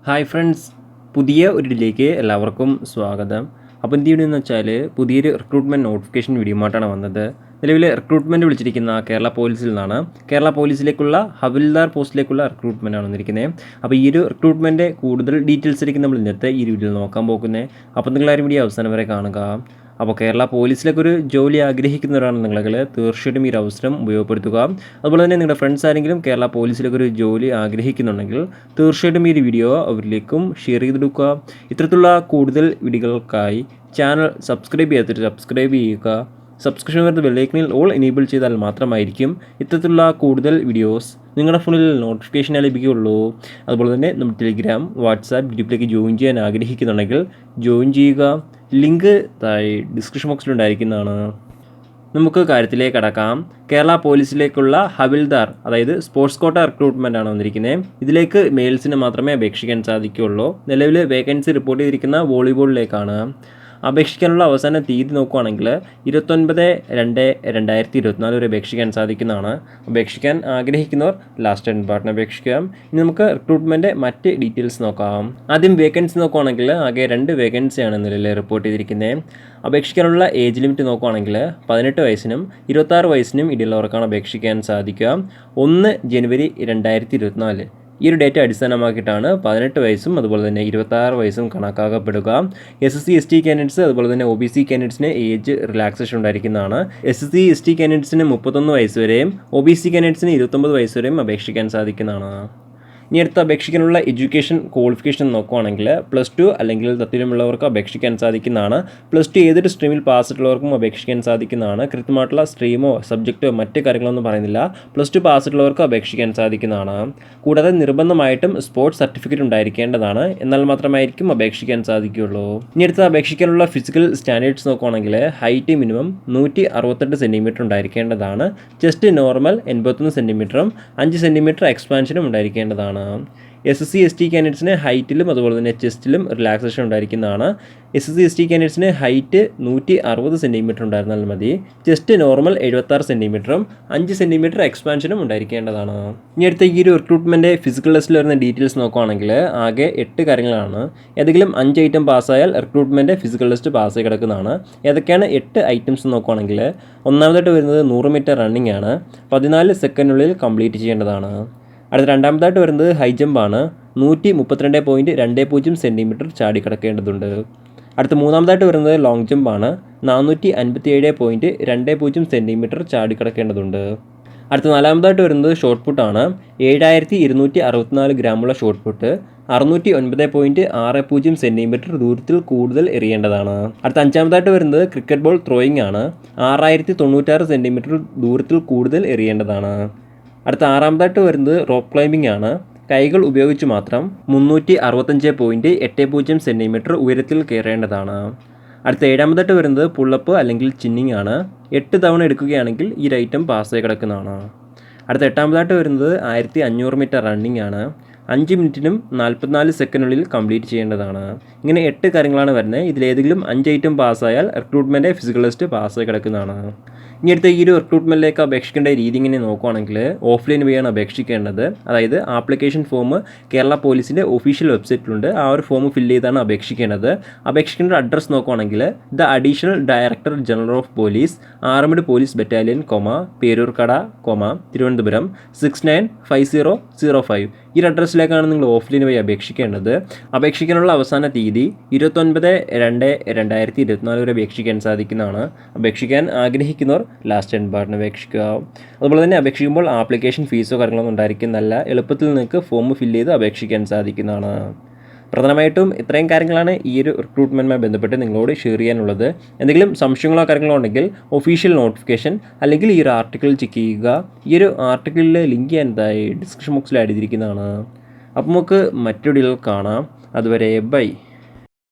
Hi friends, പുതിയ ഒരു ഇതിലേക്ക് എല്ലാവർക്കും സ്വാഗതം. അപ്പോൾ എന്ത് ചെയ്യണമെന്ന് വെച്ചാൽ പുതിയൊരു റിക്രൂട്ട്മെൻറ്റ് നോട്ടിഫിക്കേഷൻ വീഡിയോ ആയിട്ടാണ് വന്നത്. നിലവിൽ റിക്രൂട്ട്മെൻറ്റ് വിളിച്ചിരിക്കുന്ന കേരള പോലീസിൽ നിന്നാണ്. കേരള പോലീസിലേക്കുള്ള ഹവിൽദാർ പോസ്റ്റിലേക്കുള്ള റിക്രൂട്ട്മെൻറ്റ് ആണ് വന്നിരിക്കുന്നത്. അപ്പോൾ ഈ ഒരു റിക്രൂട്ട്മെൻറ്റ് കൂടുതൽ ഡീറ്റെയിൽസിലേക്ക് നമ്മൾ ഇന്നത്തെ ഈ വീഡിയോയിൽ നോക്കാൻ പോകുന്നത്. അപ്പോൾ നിങ്ങളാരും വീഡിയോ അവസാനം വരെ കാണുക. അപ്പോൾ കേരള പോലീസിലേക്ക് ഒരു ജോലി ആഗ്രഹിക്കുന്നവരാണ് നിങ്ങളെങ്കിൽ തീർച്ചയായിട്ടും ഈ ഒരു അവസരം ഉപയോഗപ്പെടുത്തുക. അതുപോലെ തന്നെ നിങ്ങളുടെ ഫ്രണ്ട്സ് ആരെങ്കിലും കേരള പോലീസിലേക്ക് ഒരു ജോലി ആഗ്രഹിക്കുന്നുണ്ടെങ്കിൽ തീർച്ചയായിട്ടും ഈ ഒരു വീഡിയോ അവരിലേക്കും ഷെയർ ചെയ്തെടുക്കുക. ഇത്തരത്തിലുള്ള കൂടുതൽ വീഡിയോകൾക്കായി ചാനൽ സബ്സ്ക്രൈബ് ചെയ്യാത്തവർ സബ്സ്ക്രൈബ് ചെയ്യുക. സബ്സ്ക്രിപ്ഷൻ വരുന്ന ബെല്ലൈക്കണിൽ ഓൾ എനേബിൾ ചെയ്താൽ മാത്രമായിരിക്കും ഇത്തരത്തിലുള്ള കൂടുതൽ വീഡിയോസ് നിങ്ങളുടെ ഫോണിൽ നോട്ടിഫിക്കേഷനായി ലഭിക്കുകയുള്ളൂ. അതുപോലെ തന്നെ നമ്മുടെ ടെലിഗ്രാം, വാട്സാപ്പ് ഗ്രൂപ്പിലേക്ക് ജോയിൻ ചെയ്യാൻ ആഗ്രഹിക്കുന്നുണ്ടെങ്കിൽ ജോയിൻ ചെയ്യുക. ലിങ്ക് താഴെ ഡിസ്ക്രിപ്ഷൻ ബോക്സിലുണ്ടായിരിക്കുന്നതാണ്. നമുക്ക് കാര്യത്തിലേക്ക് കടക്കാം. കേരള പോലീസിലേക്കുള്ള ഹവിൽദാർ, അതായത് സ്പോർട്സ് കോട്ട റിക്രൂട്ട്മെൻ്റ് ആണ് വന്നിരിക്കുന്നത്. ഇതിലേക്ക് മെയിൽസിന് മാത്രമേ അപേക്ഷിക്കാൻ സാധിക്കുകയുള്ളൂ. നിലവിൽ വേക്കൻസി റിപ്പോർട്ട് ചെയ്തിരിക്കുന്ന വോളിബോളിലേക്കാണ്. അപേക്ഷിക്കാനുള്ള അവസാന തീയതി നോക്കുകയാണെങ്കിൽ 29/2/2024 വരെ അപേക്ഷിക്കാൻ സാധിക്കുന്നതാണ്. അപേക്ഷിക്കാൻ ആഗ്രഹിക്കുന്നവർ ലാസ്റ്റ് പാർട്ടിന് അപേക്ഷിക്കാം. ഇനി നമുക്ക് റിക്രൂട്ട്മെൻറ്റ് മറ്റ് ഡീറ്റെയിൽസ് നോക്കാം. ആദ്യം വേക്കൻസി നോക്കുകയാണെങ്കിൽ ആകെ 2 വേക്കൻസിയാണ് നിലവിൽ റിപ്പോർട്ട് ചെയ്തിരിക്കുന്നത്. അപേക്ഷിക്കാനുള്ള ഏജ് ലിമിറ്റ് നോക്കുകയാണെങ്കിൽ 18 വയസ്സിനും 26 വയസ്സിനും ഇടയിലുള്ളവർക്കാണ് അപേക്ഷിക്കാൻ സാധിക്കുക. 1 ജനുവരി 2024 ഈ ഒരു ഡേറ്റ അടിസ്ഥാനമാക്കിയിട്ടാണ് 18 വയസ്സും അതുപോലെ തന്നെ 26 വയസ്സും കണക്കാക്കപ്പെടുക. SC ST കാൻഡിഡേറ്റ്സ് അതുപോലെ തന്നെ OBC കാൻഡിഡേറ്റ്സിന് ഏജ് റിലാക്സേഷൻ ഉണ്ടായിരിക്കുന്നതാണ്. SC ST കാൻഡിഡേറ്റ്സിന് 31 വയസ്സ് വരെയും OBC കാൻഡിഡേറ്റ്സിന് 29 വയസ്സ് വരെയും അപേക്ഷിക്കാൻ സാധിക്കുന്നതാണ്. ഇനി അടുത്ത അപേക്ഷിക്കാനുള്ള എഡ്യൂക്കേഷൻ ക്വാളിഫിക്കേഷൻ നോക്കുകയാണെങ്കിൽ +2 അല്ലെങ്കിൽ തത്തുല്യമുള്ളവർക്ക് അപേക്ഷിക്കാൻ സാധിക്കുന്നതാണ്. +2 ഏതൊരു സ്ട്രീമിൽ പാസ്സായിട്ടുള്ളവർക്കും അപേക്ഷിക്കാൻ സാധിക്കുന്നതാണ്. കൃത്യമായിട്ടുള്ള സ്ട്രീമോ സബ്ജക്റ്റോ മറ്റ് കാര്യങ്ങളൊന്നും പറയുന്നില്ല. +2 പാസ്സായിട്ടുള്ളവർക്ക് അപേക്ഷിക്കാൻ സാധിക്കുന്നതാണ്. കൂടാതെ നിർബന്ധമായിട്ടും സ്പോർട്സ് സർട്ടിഫിക്കറ്റ് ഉണ്ടായിരിക്കേണ്ടതാണ്. എന്നാൽ മാത്രമായിരിക്കും അപേക്ഷിക്കാൻ സാധിക്കുകയുള്ളൂ. ഇനി അടുത്ത അപേക്ഷിക്കാനുള്ള ഫിസിക്കൽ സ്റ്റാൻഡേർഡ്സ് നോക്കുകയാണെങ്കിൽ ഹൈറ്റ് മിനിമം 168 സെൻറ്റിമീറ്റർ ഉണ്ടായിരിക്കേണ്ടതാണ്. ചെസ്റ്റ് നോർമൽ 81 സെൻറ്റിമീറ്ററും 5 സെൻറ്റിമീറ്റർ എക്സ്പാൻഷനും ഉണ്ടായിരിക്കേണ്ടതാണ്. SC ST കാൻഡിഡേറ്റ്സിന് ഹൈറ്റിലും അതുപോലെ തന്നെ ചെസ്റ്റിലും റിലാക്സേഷൻ ഉണ്ടായിരിക്കുന്നതാണ്. SC ST കാൻഡിഡേറ്റ്സിന് ഹൈറ്റ് 160 സെൻറ്റിമീറ്റർ ഉണ്ടായിരുന്നാൽ മതി. ചെസ്റ്റ് നോർമൽ 76 സെൻറ്റിമീറ്ററും 5 സെൻറ്റിമീറ്റർ എക്സ്പാൻഷനും ഉണ്ടായിരിക്കേണ്ടതാണ്. ഇനി അടുത്ത ഈ ഒരു റിക്രൂട്ട്മെൻറ്റ് ഫിസിക്കൽ ടെസ്റ്റിൽ വരുന്ന ഡീറ്റെയിൽസ് നോക്കുകയാണെങ്കിൽ ആകെ 8 കാര്യങ്ങളാണ്. ഏതെങ്കിലും 5 ഐറ്റം പാസ്സായാൽ റിക്രൂട്ട്മെൻറ്റ് ഫിസിക്കൽ ടെസ്റ്റ് പാസ്സായി കിടക്കുന്നതാണ്. ഏതൊക്കെയാണ് 8 ഐറ്റംസ് നോക്കുകയാണെങ്കിൽ ഒന്നാമതായിട്ട് വരുന്നത് 100 മീറ്റർ റണ്ണിംഗ് ആണ്. 14 സെക്കൻഡിനുള്ളിൽ കംപ്ലീറ്റ് ചെയ്യേണ്ടതാണ്. അടുത്ത രണ്ടാമതായിട്ട് വരുന്നത് ഹൈ ജമ്പാണ്. 132.20 സെൻറ്റിമീറ്റർ ചാടിക്കിടക്കേണ്ടതുണ്ട്. അടുത്ത മൂന്നാമതായിട്ട് വരുന്നത് ലോങ് ജമ്പാണ്. 457.20 സെൻറ്റിമീറ്റർ ചാടിക്കിടക്കേണ്ടതുണ്ട്. അടുത്ത നാലാമതായിട്ട് വരുന്നത് ഷോട്ട് പുട്ടാണ്. 7264 ഗ്രാമുള്ള ഷോട്ട് പുട്ട് 609.60 സെൻറ്റിമീറ്റർ ദൂരത്തിൽ കൂടുതൽ എറിയേണ്ടതാണ്. അടുത്ത അഞ്ചാമതായിട്ട് വരുന്നത് ക്രിക്കറ്റ് ബോൾ ത്രോയിങ് ആണ്. 6096 സെൻറ്റിമീറ്റർ ദൂരത്തിൽ കൂടുതൽ എറിയേണ്ടതാണ്. അടുത്ത ആറാമതായിട്ട് വരുന്നത് റോപ്പ് ക്ലൈമ്പിംഗ് ആണ്. കൈകൾ ഉപയോഗിച്ച് മാത്രം 365.80 സെൻറ്റിമീറ്റർ ഉയരത്തിൽ കയറേണ്ടതാണ്. അടുത്ത ഏഴാമതായിട്ട് വരുന്നത് പുള്ളപ്പ് അല്ലെങ്കിൽ ചിന്നിങ് ആണ്. 8 തവണ എടുക്കുകയാണെങ്കിൽ ഈ ഐറ്റം പാസ്സായി കിടക്കുന്നതാണ്. അടുത്ത എട്ടാമതായിട്ട് വരുന്നത് 1500 മീറ്റർ റണ്ണിംഗ് ആണ്. 5 മിനിറ്റിനും 44 സെക്കൻഡിനുള്ളിൽ കംപ്ലീറ്റ് ചെയ്യേണ്ടതാണ്. ഇങ്ങനെ 8 കാര്യങ്ങളാണ് വരുന്നത്. ഇതിലേതെങ്കിലും 5 ഐറ്റം പാസ്സായാൽ റിക്രൂട്ട്മെൻറ്റ് ഫിസിക്കൽ ടെസ്റ്റ് പാസ്സായി കിടക്കുന്നതാണ്. ഇനി അടുത്ത ഈ ഒരു റിക്രൂട്ട്മെൻറ്റിലേക്ക് അപേക്ഷിക്കേണ്ട രീതി ഇങ്ങനെ നോക്കുകയാണെങ്കിൽ ഓഫ്ലൈൻ വഴിയാണ് അപേക്ഷിക്കേണ്ടത്. അതായത് ആപ്ലിക്കേഷൻ ഫോം കേരള പോലീസിൻ്റെ ഒഫീഷ്യൽ വെബ്സൈറ്റിലുണ്ട്. ആ ഒരു ഫോം ഫില്ല് ചെയ്താണ് അപേക്ഷിക്കേണ്ടത്. അപേക്ഷിക്കേണ്ട അഡ്രസ്സ് നോക്കുകയാണെങ്കിൽ the additional director general of police, armed police battalion, Peroorkada, Thiruvananthapuram 695005 ഈ അഡ്രസ്സിലേക്കാണ് നിങ്ങൾ ഓഫ്ലൈൻ വഴി അപേക്ഷിക്കേണ്ടത്. അപേക്ഷിക്കാനുള്ള അവസാന തീയതി 29/2/2024 വരെ അപേക്ഷിക്കാൻ സാധിക്കുന്നതാണ്. അപേക്ഷിക്കാൻ ആഗ്രഹിക്കുന്നവർ ലാസ്റ്റ് പാർട്ടിന് അപേക്ഷിക്കുക. അതുപോലെ തന്നെ അപേക്ഷിക്കുമ്പോൾ ആപ്ലിക്കേഷൻ ഫീസോ കാര്യങ്ങളൊന്നും ഉണ്ടായിരിക്കുന്നതല്ല. എളുപ്പത്തിൽ നിങ്ങൾക്ക് ഫോം ഫില്ല് ചെയ്ത് അപേക്ഷിക്കാൻ സാധിക്കുന്നതാണ്. പ്രധാനമായിട്ടും ഇത്രയും കാര്യങ്ങളാണ് ഈ ഒരു റിക്രൂട്ട്മെൻറ്റുമായി ബന്ധപ്പെട്ട് നിങ്ങളോട് ഷെയർ ചെയ്യാനുള്ളത്. എന്തെങ്കിലും സംശയങ്ങളോ കാര്യങ്ങളോ ഉണ്ടെങ്കിൽ ഒഫീഷ്യൽ നോട്ടിഫിക്കേഷൻ അല്ലെങ്കിൽ ഈ ഒരു ആർട്ടിക്കിൾ ചെക്ക് ചെയ്യുക. ഈ ഒരു ആർട്ടിക്കിളിലെ ലിങ്ക് ഞാൻ ഡിസ്ക്രിപ്ഷൻ ബോക്സിൽ ആഡ് ചെയ്തിരിക്കുന്നതാണ്. അപ്പോൾ നമുക്ക് മറ്റൊരു വീഡിയോയിൽ കാണാം. അതുവരെ ബൈ.